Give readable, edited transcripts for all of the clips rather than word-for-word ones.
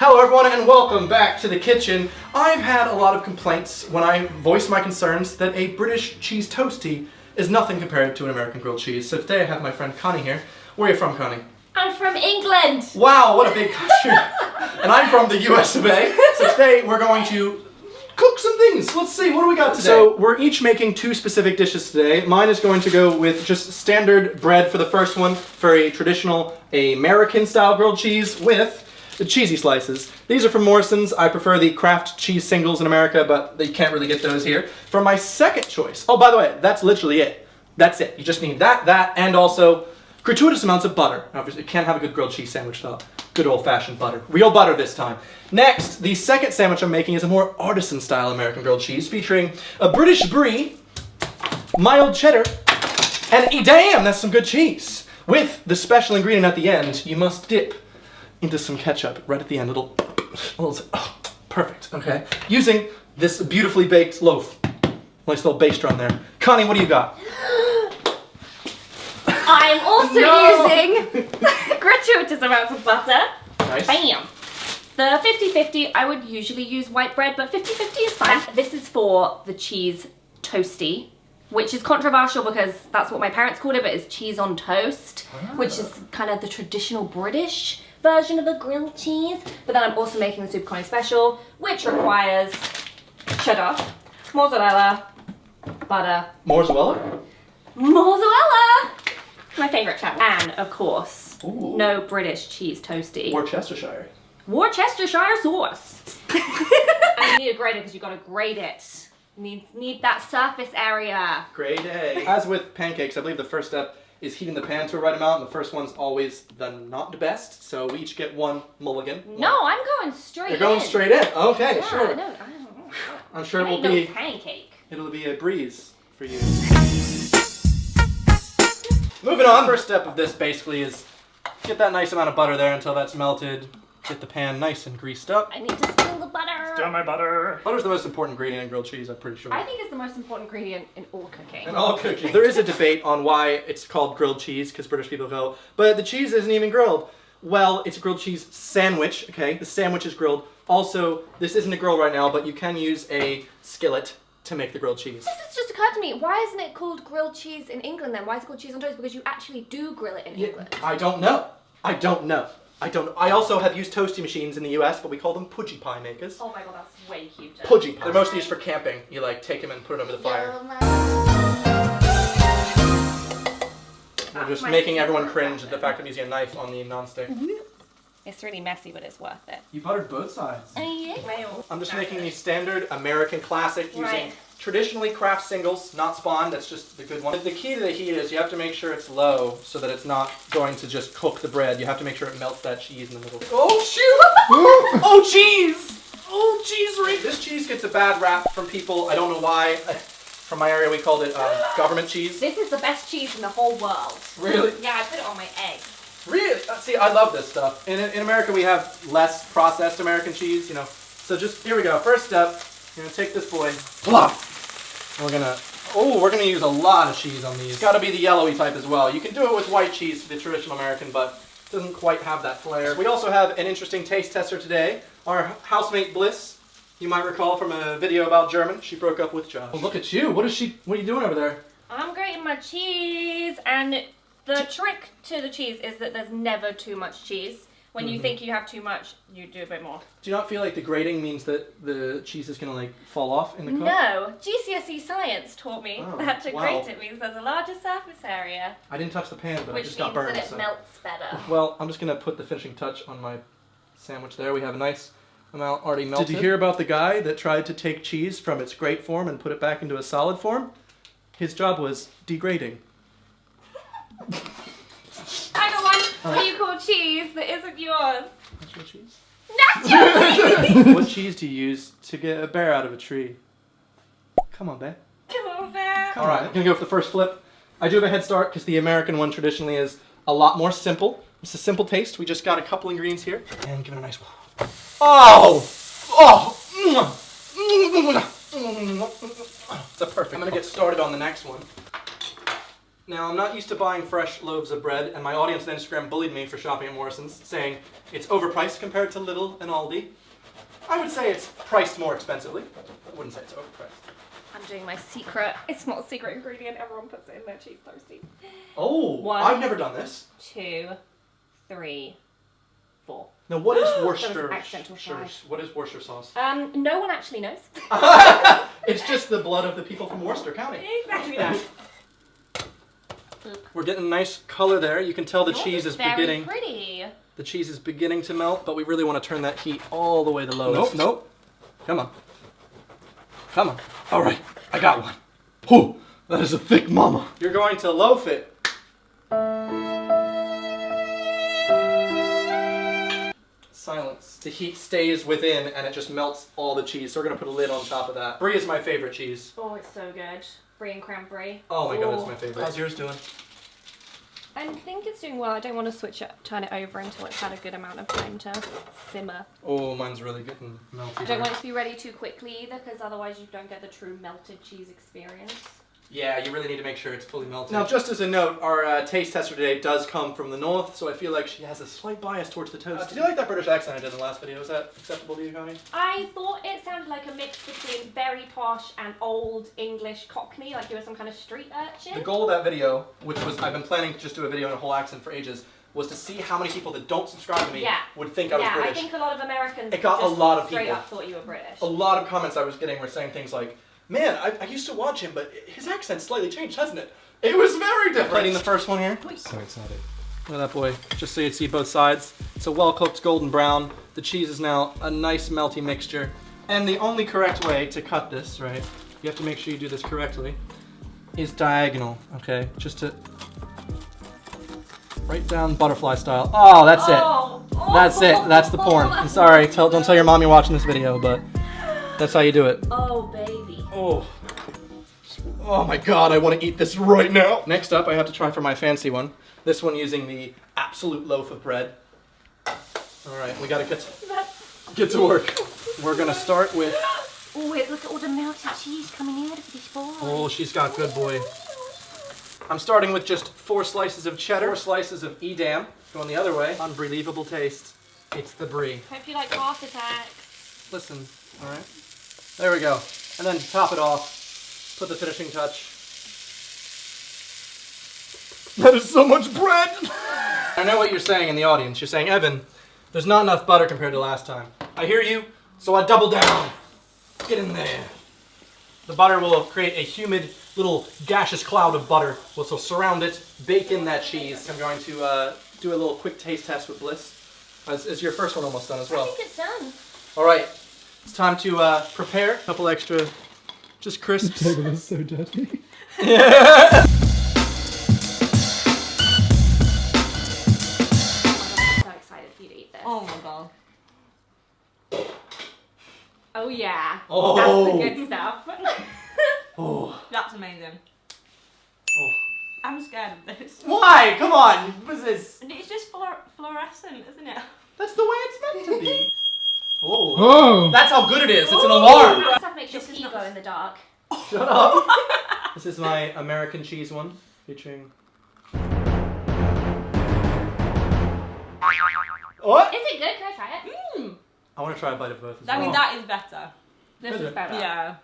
Hello everyone and welcome back to the kitchen. I've had a lot of complaints when I voiced my concerns that a British cheese toastie is nothing compared to an American grilled cheese. So today I have my friend Connie here. Where are you from, Connie? I'm from England! Wow, what a big country! And I'm from the US of A. So today we're going to cook some things. Let's see, what do we got today? So we're each making two specific dishes today. Mine is going to go with just standard bread for the first one, for a traditional American style grilled cheese with the cheesy slices. These are from Morrison's. I prefer the Kraft cheese singles in America, but you can't really get those here. For my second choice, oh, by the way, that's literally it. That's it. You just need that, and also gratuitous amounts of butter. Obviously, you can't have a good grilled cheese sandwich without good old-fashioned butter. Real butter this time. Next, the second sandwich I'm making is a more artisan-style American grilled cheese, featuring a British brie, mild cheddar, and damn, that's some good cheese. With the special ingredient at the end, you must dip into some ketchup right at the end. Oh, perfect. Okay. Using this beautifully baked loaf. Nice little baster on there. Connie, what do you got? I'm also using gratuitous amounts of butter. Nice. Bam! The 50-50, I would usually use white bread, but 50-50 is fine. This is for the cheese toastie, which is controversial because that's what my parents called it, but it's cheese on toast, which is kind of the traditional British version of a grilled cheese. But then I'm also making the Super Connie special, which requires cheddar, mozzarella, butter. Mozzarella? Mozzarella! My favourite chap. And, of course, Ooh. no British cheese toastie. Worcestershire. Worcestershire sauce. And you need a grater because you've got to grate it. Need that surface area. Grade A. As with pancakes, I believe the first step is heating the pan to a right amount, and the first one's always the not the best, so we each get one mulligan. No, I'm going straight in. You're going straight in? Okay, Yeah, sure. No, I don't know. I'm sure it will no be pancake. It'll be a breeze for you. Moving on, first step of this basically is get that nice amount of butter there until that's melted. Get the pan nice and greased up. I need to spill the butter. Stir my butter. Butter's the most important ingredient in grilled cheese, I'm pretty sure. I think it's the most important ingredient in all cooking. In all cooking. There is a debate on why it's called grilled cheese, because British people go, but the cheese isn't even grilled. Well, it's a grilled cheese sandwich, okay? The sandwich is grilled. Also, this isn't a grill right now, but you can use a skillet to make the grilled cheese. This has just occurred to me. Why isn't it called grilled cheese in England then? Why is it called cheese on toast? Because you actually do grill it in England. I don't know. I also have used toasty machines in the US, but we call them pudgy pie makers. Oh my god, that's way cuter. Pudgy pie. They're mostly used for camping. You like take them and put it over the fire. I'm just making everyone cringe at the fact I'm using a knife on the nonstick. It's really messy, but it's worth it. You buttered both sides. Yeah. I'm just making the standard American classic using traditionally Kraft singles, not Spawn, that's just the good one. The key to the heat is you have to make sure it's low so that it's not going to just cook the bread. You have to make sure it melts that cheese in the middle. Oh shoot! Oh cheese! Oh cheese! This cheese gets a bad rap from people, I don't know why. From my area we called it government cheese. This is the best cheese in the whole world. Really? Yeah, I put it on my eggs. Really? See, I love this stuff. In America, we have less processed American cheese, you know. So just, here we go. First step, you're gonna take this boy, plop. And we're gonna use a lot of cheese on these. It's gotta be the yellowy type as well. You can do it with white cheese, the traditional American, but it doesn't quite have that flair. We also have an interesting taste tester today. Our housemate Bliss, you might recall from a video about German. She broke up with Josh. Oh, look at you. What are you doing over there? I'm grating my cheese, and the trick to the cheese is that there's never too much cheese. When you think you have too much, you do a bit more. Do you not feel like the grating means that the cheese is gonna fall off in the cook? No, GCSE science taught me that to wow. grate it means there's a larger surface area. I didn't touch the pan, but I Which just means got burned. that it melts better. Well, I'm just gonna put the finishing touch on my sandwich there. We have a nice amount already melted. Did you hear about the guy that tried to take cheese from its grate form and put it back into a solid form? His job was degrading. I got one. What you call cheese that isn't yours? Natural cheese? Naturally! What cheese do you use to get a bear out of a tree? Come on, babe. Come on, bear. Alright, I'm gonna go for the first flip. I do have a head start because the American one traditionally is a lot more simple. It's a simple taste. We just got a couple ingredients here. And give it a nice... Oh! Oh! It's a perfect. I'm gonna get started on the next one. Now, I'm not used to buying fresh loaves of bread, and my audience on Instagram bullied me for shopping at Morrison's, saying it's overpriced compared to Lidl and Aldi. I would say it's priced more expensively. I wouldn't say it's overpriced. I'm doing my secret. It's not a secret ingredient. Everyone puts it in their cheese toasties. Oh, 1, I've never done this. 2, 3, 4. Now, what is There Worcester? was an accidental fry. What is Worcester sauce? No one actually knows. It's just the blood of the people from Worcester County. Exactly that. We're getting a nice color there. You can tell the Yours cheese is very beginning. Pretty. The cheese is beginning to melt, but we really want to turn that heat all the way to lowest. Nope. Come on. Come on. All right, I got one. Whew, that is a thick mama. You're going to loaf it. Silence. The heat stays within and it just melts all the cheese. So we're gonna put a lid on top of that. Brie is my favorite cheese. Oh, it's so good. Brie and cranberry. Oh my god, it's my favorite. How's yours doing? I think it's doing well. I don't want to switch it, turn it over until it's had a good amount of time to simmer. Oh, mine's really getting melty. I don't want it to be ready too quickly either, because otherwise you don't get the true melted cheese experience. Yeah, you really need to make sure it's fully melted. Now, just as a note, our taste tester today does come from the north, so I feel like she has a slight bias towards the toast. Did you like that British accent I did in the last video? Was that acceptable to you, Connie? I thought it sounded like a mix between very posh and old English Cockney, like you were some kind of street urchin. The goal of that video, which was I've been planning to just do a video in a whole accent for ages, was to see how many people that don't subscribe to me would think I was British. I think a lot of Americans it got just a lot of straight people. up thought you were British. A lot of comments I was getting were saying things like, man, I used to watch him, but his accent's slightly changed, hasn't it? It was very different. Plating the first one here. So excited. Look at that boy, just so you see both sides. It's a well-cooked golden brown. The cheese is now a nice melty mixture. And the only correct way to cut this, right, you have to make sure you do this correctly, is diagonal, okay? Just to, right down butterfly style. Oh, that's it. That's it, that's the porn. I'm sorry, don't tell your mom you're watching this video, but that's how you do it. Oh, baby. Oh my god, I want to eat this right now. Next up, I have to try for my fancy one. This one using the absolute loaf of bread. All right, we gotta get to work. We're gonna start with... Oh, wait, look at all the melted cheese coming out of this bowl. Oh, she's got good, boy. I'm starting with just 4 slices of cheddar, 4 slices of Edam. Going the other way. Unbelievable taste. It's the brie. Hope you like heart attacks. Listen, all right. There we go. And then to top it off, put the finishing touch. That is so much bread! I know what you're saying in the audience. You're saying, Evan, there's not enough butter compared to last time. I hear you, so I double down. Get in there. The butter will create a humid little gaseous cloud of butter, which will surround it, bake in that cheese. I'm going to do a little quick taste test with Bliss. Is your first one almost done as well? I think it's done. All right, it's time to prepare a couple extra, just crisps. The table is so dirty. Yeah. I'm so excited for you to eat this. Oh my god. Oh yeah. Oh. That's the good stuff. Oh. That's amazing. Oh. I'm scared of this. Why? Come on. What is this? And it's just fluorescent, isn't it? That's the way it's meant to be. Oh. Oh! That's how good it is. It's an alarm. Stuff makes your feet go in the dark. Shut up. This is my American cheese one, featuring... What? Is it good? Can I try it? Mmm. I want to try a bite of both as I well. mean, that is better. This Is is it? better. Yeah.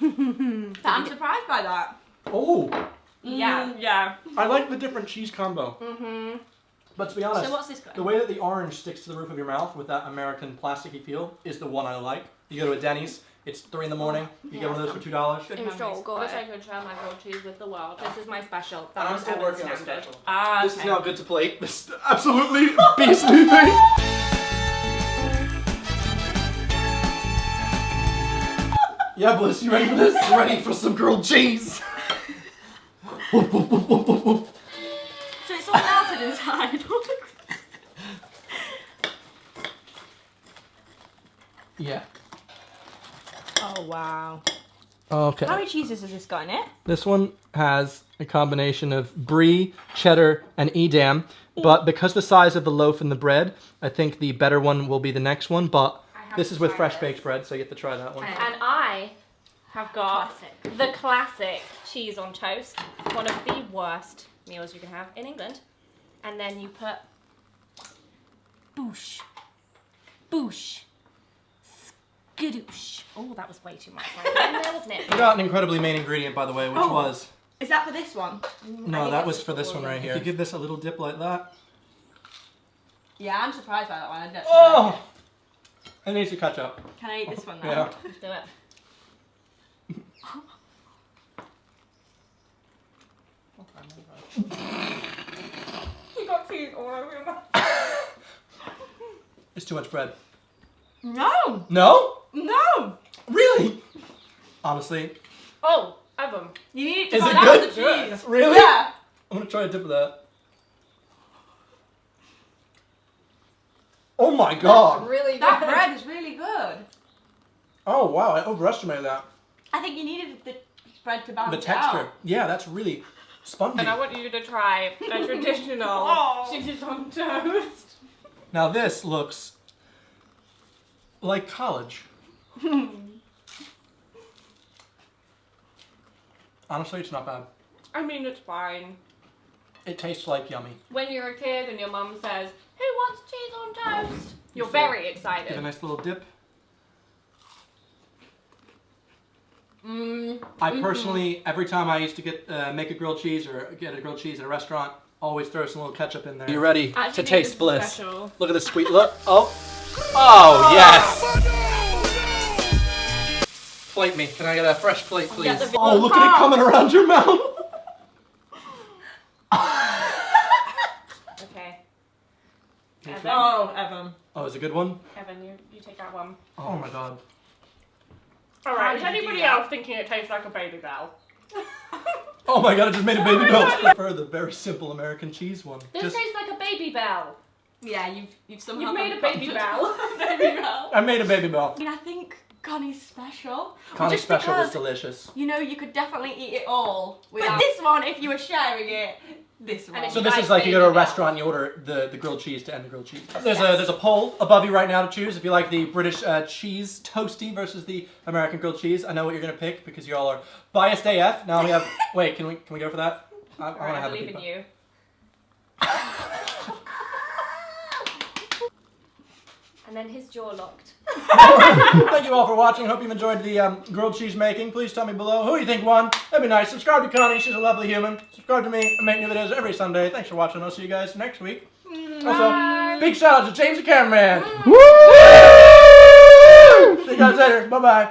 I'm surprised by that. Oh. Yeah. Yeah. I like the different cheese combo. Mm-hmm. But to be honest, So what's this got? the way that the orange sticks to the roof of your mouth with that American plasticky feel is the one I like. You go to a Denny's, it's 3 in the morning, you get one of those for $2. Good It was so memories. good. I wish I could share my grilled cheese with the world. This is my special. That I'm was still Evan's working on a standard. special. Ah, This is okay. now good to plate. This absolutely beastly thing. Yeah, Bliss, you ready for this? You ready for some grilled cheese? So it's all melted inside. Yeah. Oh wow. Okay. How many cheeses has this got in it? This one has a combination of brie, cheddar, and Edam. But because the size of the loaf and the bread, I think the better one will be the next one. But this is with fresh baked bread, so you get to try that one. And I have got Classic. the classic cheese on toast, one of the worst meals you can have in England. And then you put boosh, boosh, skadoosh. Oh, that was way too much right in there, wasn't it? Forgot an incredibly main ingredient, by the way, which was... Is that for this one? No, that was for this one right here. If you give this a little dip like that... Yeah, I'm surprised by that one. I don't Oh! It needs to catch up. Can I eat this one now? Yeah. Let's do it. You got cheese all over your mouth. It's too much bread. No! No? No! Really? Honestly. Oh, Evan. You need to Is find it out good? the cheese. Really? Yeah. I'm gonna try a dip of that. Oh my god! Really good. That bread is really good. Oh wow, I overestimated that. I think you needed the bread to balance The texture. it out. Yeah, that's really spongy. And I want you to try a traditional Oh. cheese on toast. Now this looks like college. Honestly, it's not bad. I mean, it's fine. It tastes like yummy. When you're a kid and your mum says, "Who wants cheese on toast?" You're very excited. Give a nice little dip. Mm. I personally, every time I used to get make a grilled cheese or get a grilled cheese at a restaurant, always throw some little ketchup in there. You ready Actually, this is special. Look at this sweet look. Oh. Oh, yes. Plate me. Can I get a fresh plate, please? Get the- Oh, look at it coming around your mouth. Okay. Okay. Evan, Oh, Evan. Oh, it's a good one? Evan, you take that one. Oh my god. All How right. Is did you do anybody that? else thinking it tastes like a baby bell? Oh my god, I just made a baby bell. I prefer the very simple American cheese one. This Just, tastes like a baby bell. Yeah, you've somehow You've made a gone baby to- bell. Baby bell. I made a baby bell. I mean, I think Connie's special. Connie's Just special was because, delicious. you know, you could definitely eat it all. But this one, if you were sharing it, this one. it's So this like is like you go to a baby bell. restaurant and you order the grilled cheese to end the grilled cheese. There's a poll above you right now to choose if you like the British cheese toasty versus the American grilled cheese. I know what you're gonna pick because you all are biased AF. Now we have. Wait, can we go for that? I All want right, to I have believe a in you. And then his jaw locked. Thank you all for watching. Hope you've enjoyed the grilled cheese making. Please tell me below who you think won. That'd be nice. Subscribe to Connie. She's a lovely human. Subscribe to me. I make new videos every Sunday. Thanks for watching. I'll see you guys next week. Also, big shout out to James the cameraman. Woo! See you guys later. Bye bye.